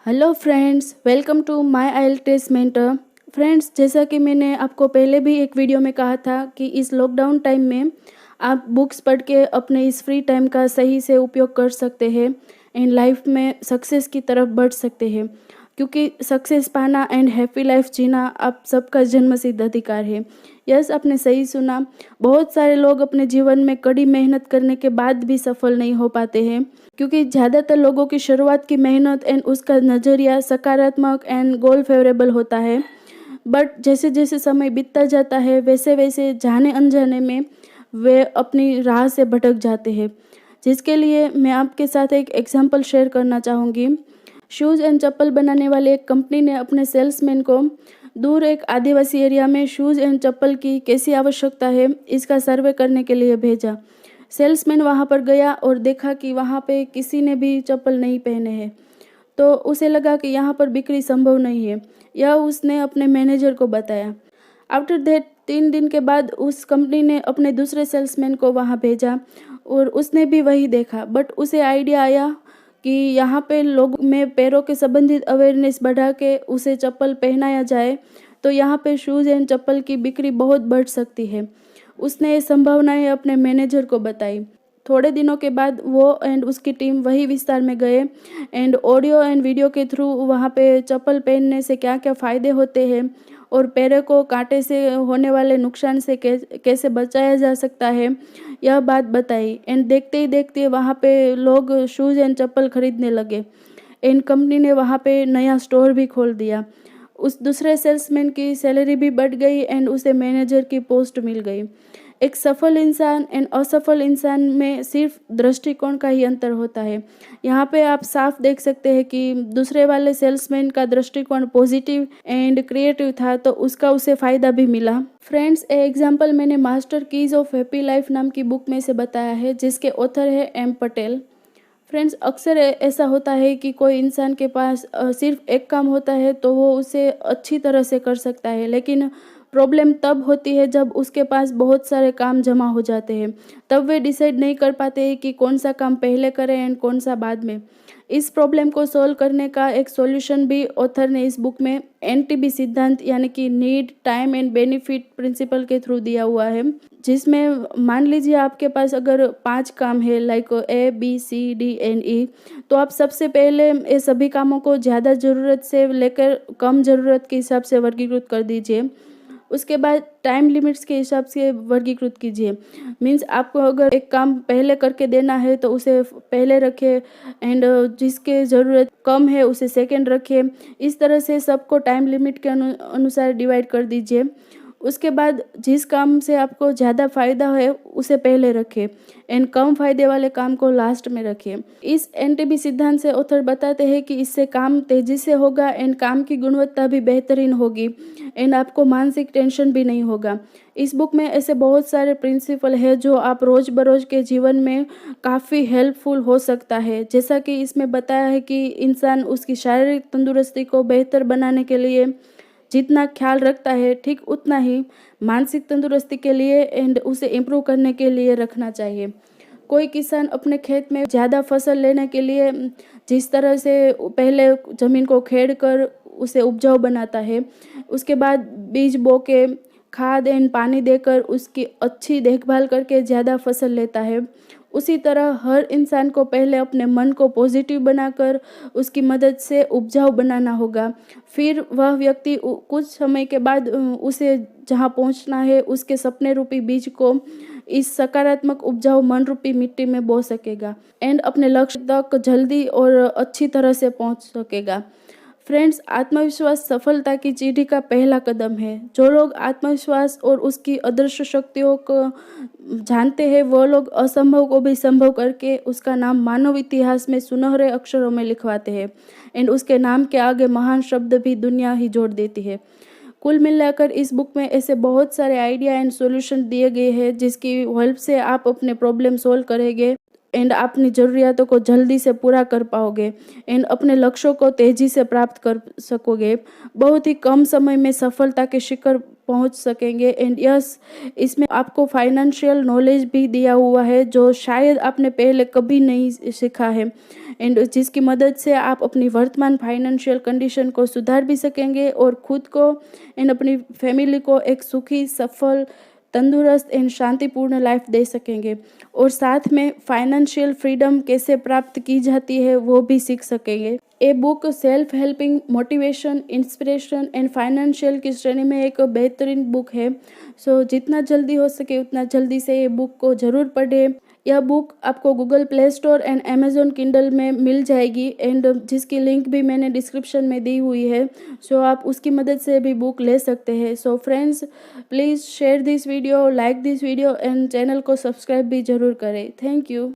Hello friends, welcome to my IELTS mentor. Friends, जैसा कि मैंने आपको पहले भी एक वीडियो में कहा था कि इस लॉकडाउन टाइम में आप बुक्स पढ़ के अपने इस फ्री टाइम का सही से उपयोग कर सकते हैं एंड लाइफ में सक्सेस की तरफ बढ़ सकते हैं, क्योंकि सक्सेस पाना एंड हैप्पी लाइफ जीना आप सबका जन्मसिद्ध अधिकार है। यस, आपने सही सुना। बहुत सारे लोग अपने जीवन में कड़ी मेहनत करने के बाद भी सफल नहीं हो पाते हैं, क्योंकि ज़्यादातर लोगों की शुरुआत की मेहनत एंड उसका नज़रिया सकारात्मक एंड गोल फेवरेबल होता है। बट जैसे जैसे समय बीतता जाता है वैसे वैसे जाने अनजाने में वे अपनी राह से भटक जाते हैं, जिसके लिए मैं आपके साथ एक एग्जांपल शेयर करना चाहूँगी। शूज़ एंड चप्पल बनाने वाली एक कंपनी ने अपने सेल्समैन को दूर एक आदिवासी एरिया में शूज़ एंड चप्पल की कैसी आवश्यकता है इसका सर्वे करने के लिए भेजा। सेल्समैन वहाँ पर गया और देखा कि वहाँ पे किसी ने भी चप्पल नहीं पहने हैं, तो उसे लगा कि यहाँ पर बिक्री संभव नहीं है। यह उसने अपने मैनेजर को बताया। आफ्टर दैट 3 दिन के बाद उस कंपनी ने अपने दूसरे सेल्समैन को वहाँ भेजा और उसने भी वही देखा। बट उसे आइडिया आया कि यहाँ पे लोगों में पैरों के संबंधित अवेयरनेस बढ़ा के उसे चप्पल पहनाया जाए तो यहाँ पे शूज़ एंड चप्पल की बिक्री बहुत बढ़ सकती है। उसने ये संभावनाएं अपने मैनेजर को बताई। थोड़े दिनों के बाद वो एंड उसकी टीम वही विस्तार में गए एंड ऑडियो एंड वीडियो के थ्रू वहाँ पे चप्पल पहनने से क्या क्या फ़ायदे होते हैं और पैरों को कांटे से होने वाले नुकसान से कैसे बचाया जा सकता है, यह बात बताई। एंड देखते ही देखते वहाँ पे लोग शूज़ एंड चप्पल खरीदने लगे एंड कंपनी ने वहाँ पे नया स्टोर भी खोल दिया। उस दूसरे सेल्समैन की सैलरी भी बढ़ गई एंड उसे मैनेजर की पोस्ट मिल गई। एक सफल इंसान एंड असफल इंसान में सिर्फ दृष्टिकोण का ही अंतर होता है। यहाँ पे आप साफ देख सकते हैं कि दूसरे वाले सेल्समैन का दृष्टिकोण पॉजिटिव एंड क्रिएटिव था, तो उसका उसे फ़ायदा भी मिला। फ्रेंड्स, ए एग्जाम्पल मैंने master keys of happy life नाम की बुक में से बताया है, जिसके ऑथर है एम पटेल। फ्रेंड्स, अक्सर ऐसा होता है कि कोई इंसान के पास सिर्फ एक काम होता है तो वो उसे अच्छी तरह से कर सकता है, लेकिन प्रॉब्लम तब होती है जब उसके पास बहुत सारे काम जमा हो जाते हैं। तब वे डिसाइड नहीं कर पाते हैं कि कौन सा काम पहले करें एंड कौन सा बाद में। इस प्रॉब्लम को सॉल्व करने का एक सॉल्यूशन भी ऑथर ने इस बुक में एनटीबी सिद्धांत यानी कि need time and benefit principle के थ्रू दिया हुआ है, जिसमें मान लीजिए आपके पास अगर 5 काम है लाइक ABCDNE, तो आप सबसे पहले ये सभी कामों को ज़्यादा ज़रूरत से लेकर कम ज़रूरत के हिसाब से वर्गीकृत कर दीजिए। उसके बाद टाइम लिमिट्स के हिसाब से वर्गीकृत कीजिए। मीन्स आपको अगर एक काम पहले करके देना है तो उसे पहले रखें एंड जिसके ज़रूरत कम है उसे सेकंड रखें। इस तरह से सबको टाइम लिमिट के अनुसार डिवाइड कर दीजिए। उसके बाद जिस काम से आपको ज़्यादा फ़ायदा है उसे पहले रखें एंड कम फ़ायदे वाले काम को लास्ट में रखें। इस एनटीबी सिद्धांत से ऑथर बताते हैं कि इससे काम तेज़ी से होगा एंड काम की गुणवत्ता भी बेहतरीन होगी एंड आपको मानसिक टेंशन भी नहीं होगा। इस बुक में ऐसे बहुत सारे प्रिंसिपल है जो आप रोज़ बरोज़ के जीवन में काफ़ी हेल्पफुल हो सकता है। जैसा कि इसमें बताया है कि इंसान उसकी शारीरिक तंदुरुस्ती को बेहतर बनाने के लिए जितना ख्याल रखता है ठीक उतना ही मानसिक तंदुरुस्ती के लिए एंड उसे इम्प्रूव करने के लिए रखना चाहिए। कोई किसान अपने खेत में ज़्यादा फसल लेने के लिए जिस तरह से पहले ज़मीन को खेड़ कर उसे उपजाऊ बनाता है, उसके बाद बीज बो के खाद एंड पानी देकर उसकी अच्छी देखभाल करके ज़्यादा फसल लेता है, उसी तरह हर इंसान को पहले अपने मन को पॉजिटिव बनाकर उसकी मदद से उपजाऊ बनाना होगा। फिर वह व्यक्ति कुछ समय के बाद उसे जहाँ पहुँचना है उसके सपने रूपी बीज को इस सकारात्मक उपजाऊ मन रूपी मिट्टी में बो सकेगा एंड अपने लक्ष्य तक जल्दी और अच्छी तरह से पहुँच सकेगा। फ्रेंड्स, आत्मविश्वास सफलता की सीढ़ी का पहला कदम है। जो लोग आत्मविश्वास और उसकी अदृश्य शक्तियों को जानते हैं वो लोग असंभव को भी संभव करके उसका नाम मानव इतिहास में सुनहरे अक्षरों में लिखवाते हैं एंड उसके नाम के आगे महान शब्द भी दुनिया ही जोड़ देती है। कुल मिलाकर इस बुक में ऐसे बहुत सारे आइडिया एंड सॉल्यूशन दिए गए हैं जिसकी हेल्प से आप अपने प्रॉब्लम सोल्व करेंगे एंड अपनी ज़रूरियातों को जल्दी से पूरा कर पाओगे एंड अपने लक्ष्यों को तेज़ी से प्राप्त कर सकोगे। बहुत ही कम समय में सफलता के शिखर पहुंच सकेंगे एंड यस, इसमें आपको फाइनेंशियल नॉलेज भी दिया हुआ है जो शायद आपने पहले कभी नहीं सीखा है एंड जिसकी मदद से आप अपनी वर्तमान फाइनेंशियल कंडीशन को सुधार भी सकेंगे और खुद को एंड अपनी फैमिली को एक सुखी, सफल, तंदुरुस्त एंड शांतिपूर्ण लाइफ दे सकेंगे। और साथ में फाइनेंशियल फ्रीडम कैसे प्राप्त की जाती है वो भी सीख सकेंगे। ये book shelf helping, motivation, inspiration and financial की श्रेणी में एक बेहतरीन बुक है। सो जितना जल्दी हो सके उतना जल्दी से ये बुक को ज़रूर पढ़ें। यह बुक आपको Google play store and Amazon Kindle में मिल जाएगी एंड जिसकी लिंक भी मैंने डिस्क्रिप्शन में दी हुई है। सो आप उसकी मदद से भी बुक ले सकते हैं। So friends, please share this video, like this video and channel को सब्सक्राइब भी ज़रूर करें। Thank you.